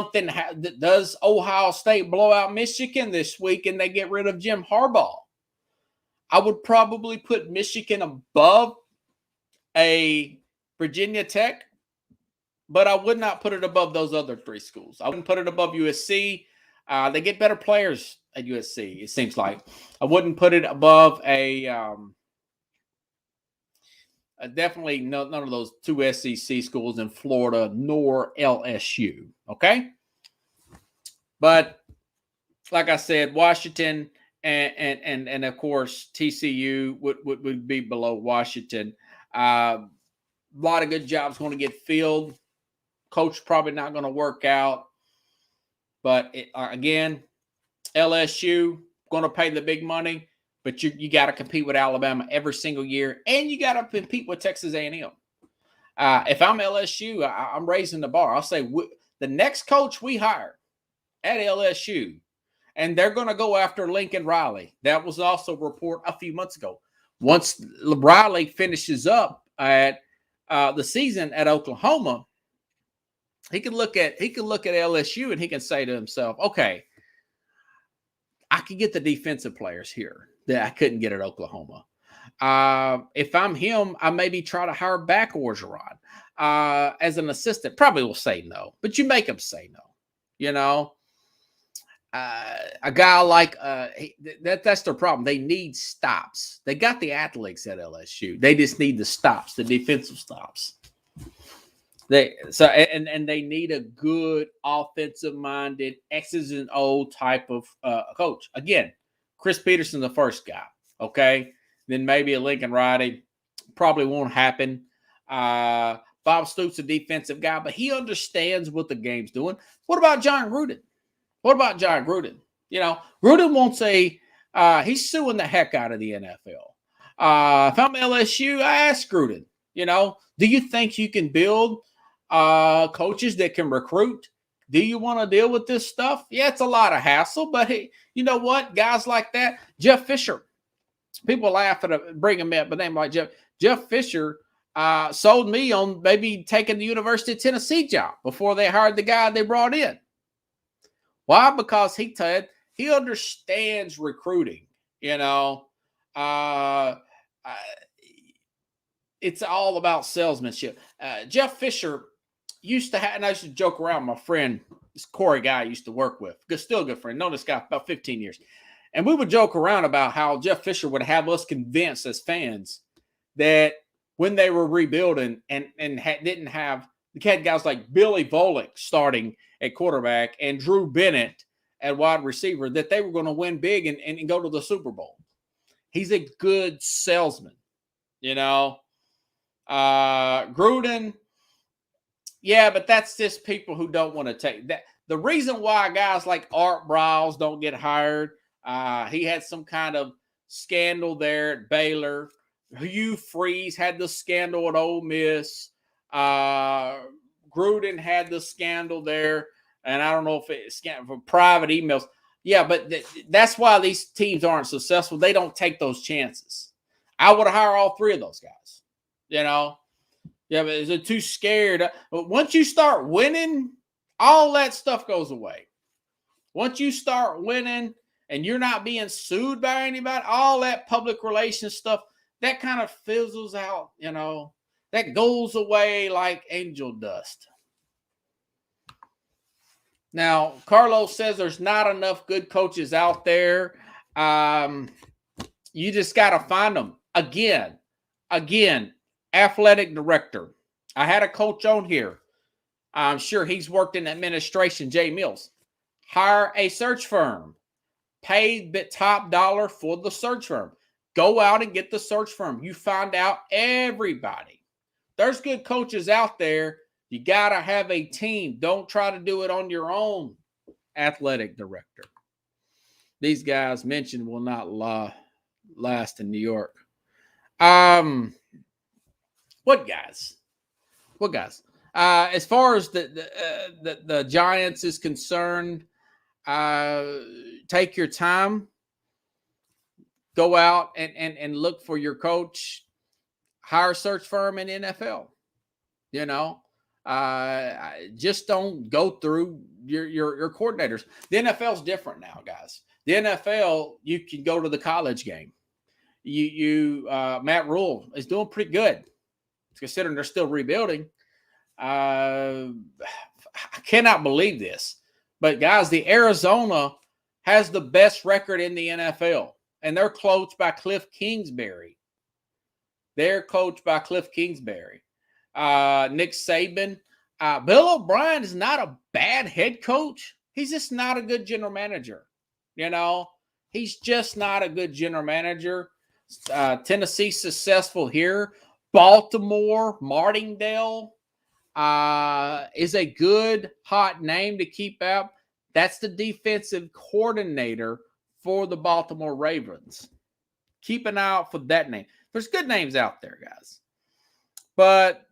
Ohio State blow out Michigan this week and they get rid of Jim Harbaugh? I would probably put Michigan above a Virginia Tech, but I would not put it above those other 3 schools. I wouldn't put it above USC. They get better players at USC, it seems like. I wouldn't put it above definitely none of those 2 SEC schools in Florida, nor LSU, okay? But like I said, Washington and of course TCU would be below Washington. A lot of good jobs going to get filled. Coach probably not going to work out. But again, LSU going to pay the big money, but you got to compete with Alabama every single year, and you got to compete with Texas A&M. If I'm LSU, I'm raising the bar. I'll say the next coach we hire at LSU, and they're going to go after Lincoln Riley. That was also a report a few months ago. Once Riley finishes up at the season at Oklahoma, he can look at LSU and he can say to himself, okay, I can get the defensive players here that I couldn't get at Oklahoma. If I'm him, I maybe try to hire back Orgeron as an assistant. Probably will say no, but you make him say no. You know, a guy like that's their problem. They need stops. They got the athletes at LSU. They just need the stops, the defensive stops. They need a good offensive-minded X's and O type of coach. Again, Chris Peterson, the first guy. Okay, then maybe a Lincoln Riley. Probably won't happen. Bob Stoops, a defensive guy, but he understands what the game's doing. What about John Gruden? You know, Gruden won't say he's suing the heck out of the NFL. If I'm LSU, I ask Gruden, you know, do you think you can build coaches that can recruit? Do you want to deal with this stuff? Yeah, it's a lot of hassle, but hey, you know what? Guys like that, Jeff Fisher, people laugh at bring him up, but name like Jeff Fisher sold me on maybe taking the University of Tennessee job before they hired the guy they brought in. Why? Because he understands recruiting. You know, it's all about salesmanship. Jeff Fisher used to have, and I used to joke around. My friend, this Corey guy I used to work with, still a good friend, known this guy about 15 years. And we would joke around about how Jeff Fisher would have us convinced as fans that when they were rebuilding and didn't have, they had guys like Billy Volek starting at quarterback and Drew Bennett at wide receiver, that they were going to win big and go to the Super Bowl. He's a good salesman, you know. Gruden, Yeah, but that's just people who don't want to take that. The reason why guys like Art Briles don't get hired, he had some kind of scandal there at Baylor. Hugh Freeze had the scandal at Ole Miss. Gruden had the scandal there, and I don't know if it's for private emails. Yeah, but that's why these teams aren't successful. They don't take those chances. I would hire all three of those guys. You know. Yeah, but they're too scared. But once you start winning, all that stuff goes away. Once you start winning and you're not being sued by anybody, all that public relations stuff, that kind of fizzles out, you know. That goes away like angel dust. Now, Carlos says there's not enough good coaches out there. You just got to find them. Again, athletic director. I had a coach on here. I'm sure he's worked in administration, Jay Mills. Hire a search firm. Pay the top dollar for the search firm. Go out and get the search firm. You find out everybody. There's good coaches out there. You got to have a team. Don't try to do it on your own, athletic director. These guys mentioned will not last in New York. What guys? As far as the Giants is concerned, take your time. Go out and look for your coach. Hire a search firm in NFL. You know, just don't go through your coordinators. The NFL's different now, guys. The NFL, you can go to the college game. Matt Rule is doing pretty good, considering they're still rebuilding. I cannot believe this, but guys, the Arizona has the best record in the NFL, and they're coached by Cliff Kingsbury. Nick Saban. Bill O'Brien is not a bad head coach. He's just not a good general manager. You know, he's just not a good general manager. Tennessee successful here. Baltimore, Martindale is a good hot name to keep out. That's the defensive coordinator for the Baltimore Ravens. Keep an eye out for that name. There's good names out there, guys. But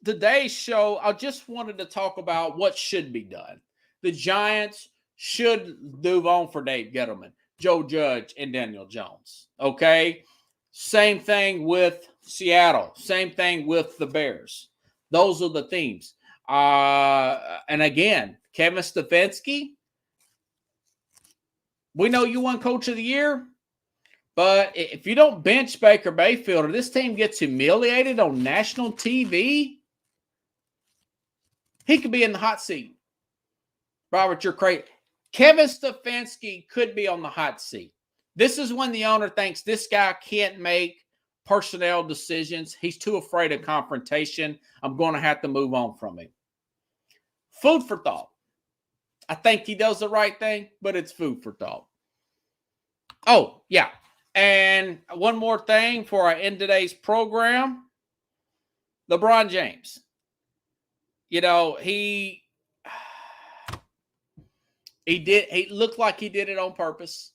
today's show, I just wanted to talk about what should be done. The Giants should move on for Dave Gettleman, Joe Judge, and Daniel Jones. Okay? Same thing with Seattle. Same thing with the Bears. Those are the themes. And again, Kevin Stefanski, we know you won Coach of the Year, but if you don't bench Baker Mayfield or this team gets humiliated on national TV, he could be in the hot seat. Robert, you're crazy. Kevin Stefanski could be on the hot seat. This is when the owner thinks this guy can't make personnel decisions. He's too afraid of confrontation. I'm going to have to move on from him. Food for thought. I think he does the right thing, but it's food for thought. Oh, yeah. And one more thing before I end today's program. LeBron James. You know, he looked like he did it on purpose.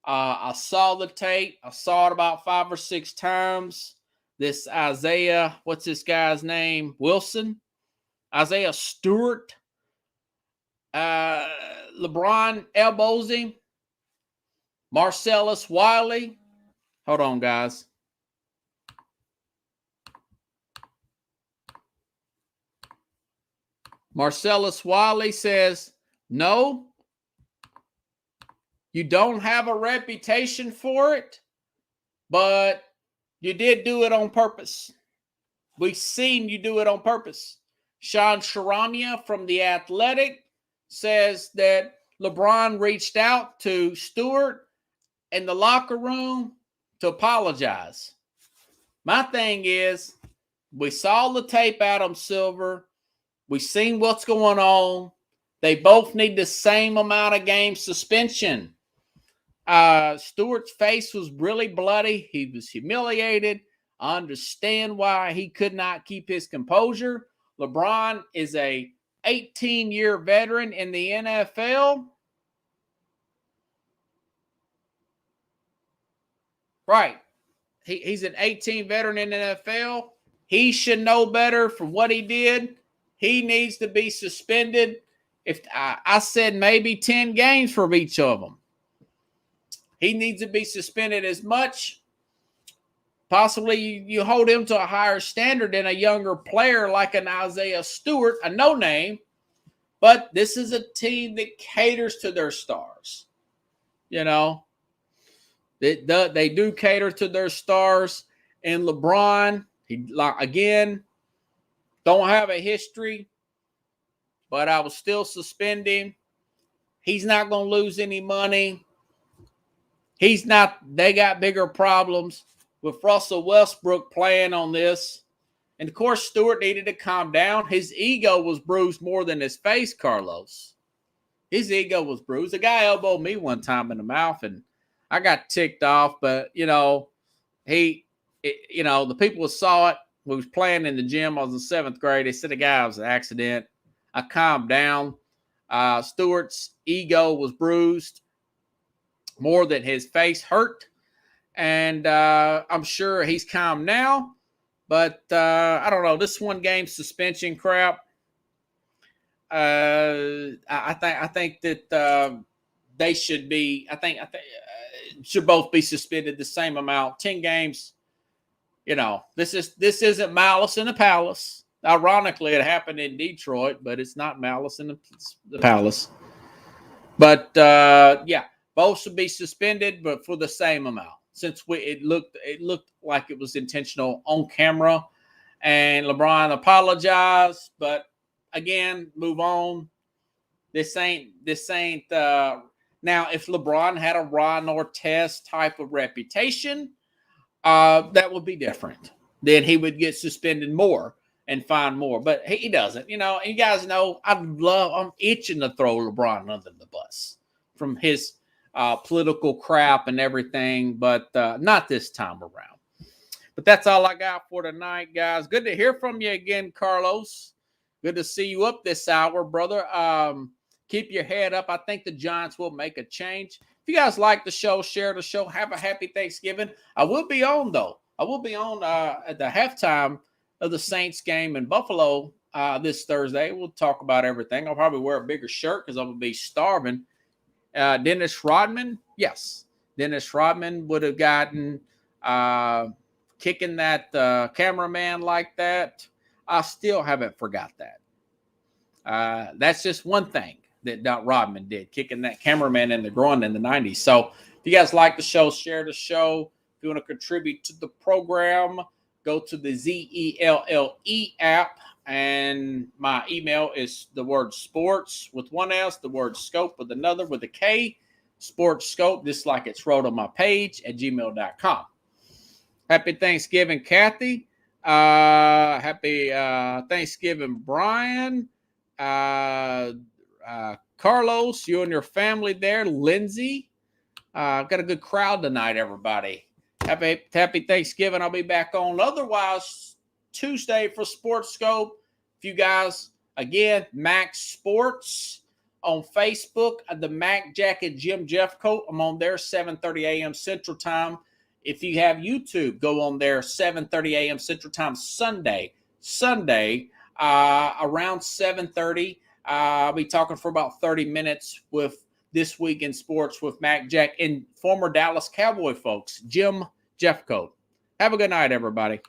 I saw the tape. I saw it about 5 or 6 times. This Isaiah, what's this guy's name? Wilson? Isaiah Stewart. LeBron elbows him. Marcellus Wiley. Hold on, guys. Marcellus Wiley says, no, you don't have a reputation for it, but you did do it on purpose. We've seen you do it on purpose. Sean Sharamia from The Athletic says that LeBron reached out to Stewart in the locker room to apologize. My thing is, we saw the tape, Adam Silver. We've seen what's going on. They both need the same amount of game suspension. Stewart's face was really bloody. He was humiliated. I understand why he could not keep his composure. LeBron is a 18-year veteran in the NFL. Right. He's an 18 veteran in the NFL. He should know better for what he did. He needs to be suspended. If I said maybe 10 games for each of them. He needs to be suspended as much. Possibly you hold him to a higher standard than a younger player like an Isaiah Stewart, a no-name. But this is a team that caters to their stars. You know, they do cater to their stars. And LeBron, again, don't have a history, but I will still suspend him. He's not going to lose any money. They got bigger problems with Russell Westbrook playing on this. And, of course, Stewart needed to calm down. His ego was bruised more than his face, Carlos. His ego was bruised. The guy elbowed me one time in the mouth, and I got ticked off. But, the people saw it. We was playing in the gym. I was in 7th grade. They said the guy was an accident. I calmed down. Stewart's ego was bruised more than his face hurt. And I'm sure he's calm now. But I don't know. This one game suspension crap. I think that they should be. I think should both be suspended the same amount. 10 games. This isn't Malice in the Palace. Ironically, it happened in Detroit, but it's not Malice in the Palace. But both should be suspended, but for the same amount. Since it looked like it was intentional on camera, and LeBron apologized, but again, move on. This ain't. Now, if LeBron had a Ron Artest type of reputation, that would be different. Then he would get suspended more and fined more, but he doesn't. And you guys know I'm itching to throw LeBron under the bus from his political crap and everything, but not this time around. But that's all I got for tonight, guys. Good to hear from you again, Carlos. Good to see you up this hour, brother. Keep your head up. I think the Giants will make a change. If you guys like the show, share the show. Have a happy Thanksgiving. I will be on, though. I will be on at the halftime of the Saints game in Buffalo this Thursday. We'll talk about everything. I'll probably wear a bigger shirt because I'm going to be starving. Dennis Rodman, yes. Dennis Rodman would have gotten kicking that cameraman like that. I still haven't forgot that. That's just one thing that Rodman did, kicking that cameraman in the groin in the 90s. So if you guys like the show, share the show. If you want to contribute to the program, go to the ZELLE app. And my email is the word sports with one S, the word scope with another with a K, sports scope, just like it's wrote on my page at gmail.com. Happy Thanksgiving, Kathy. Happy Thanksgiving, Brian. Carlos, you and your family there. Lindsay. Got a good crowd tonight, everybody. Happy Thanksgiving. I'll be back on. Otherwise, Tuesday for Sports Scope. If you guys, again, Mac Sports on Facebook, the Mac Jacket Jim Jeffcoat. I'm on there 7:30 a.m. Central Time. If you have YouTube, go on there 7:30 a.m. Central Time Sunday around 7:30. I'll be talking for about 30 minutes with This Week in Sports with Mac Jack and former Dallas Cowboy folks, Jim Jeffcoat. Have a good night, everybody.